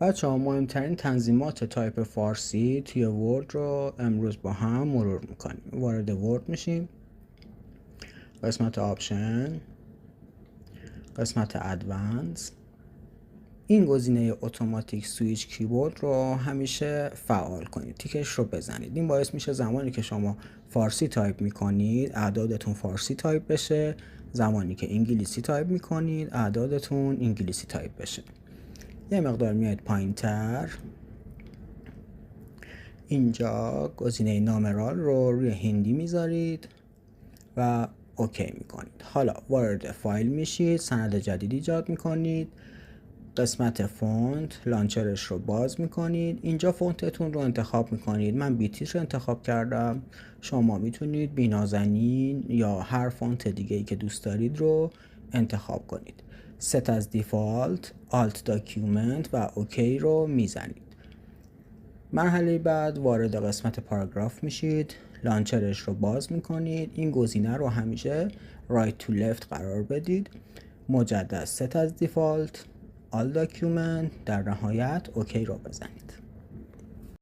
بچه ها، مهمترین تنظیمات تایپ فارسی توی ورد رو امروز با هم مرور میکنیم. وارد ورد میشیم، قسمت آپشن، قسمت ادوانس. این گزینه اتوماتیک سویچ کیبورد رو همیشه فعال کنید، تیکش رو بزنید. این باعث میشه زمانی که شما فارسی تایپ میکنید اعدادتون فارسی تایپ بشه، زمانی که انگلیسی تایپ میکنید اعدادتون انگلیسی تایپ بشه. یه مقدار میاید پایین تر، اینجا گزینه نامرال رو روی هندی میذارید و اوکی میکنید. حالا وارد فایل میشید، سند جدید ایجاد میکنید، قسمت فونت لانچرش رو باز میکنید، اینجا فونتتون رو انتخاب میکنید. من بیتیش رو انتخاب کردم، شما میتونید بینازنین یا هر فونت دیگه‌ای که دوست دارید رو انتخاب کنید. ست از دیفالت، آلت داکیومنت و اوکی رو میزنید. مرحله بعد وارد قسمت پاراگراف میشید، لانچرش رو باز میکنید. این گزینه رو همیشه رایت تو لفت قرار بدید. مجدد ست از دیفالت، آل داکیومنت، در نهایت اوکی رو بزنید.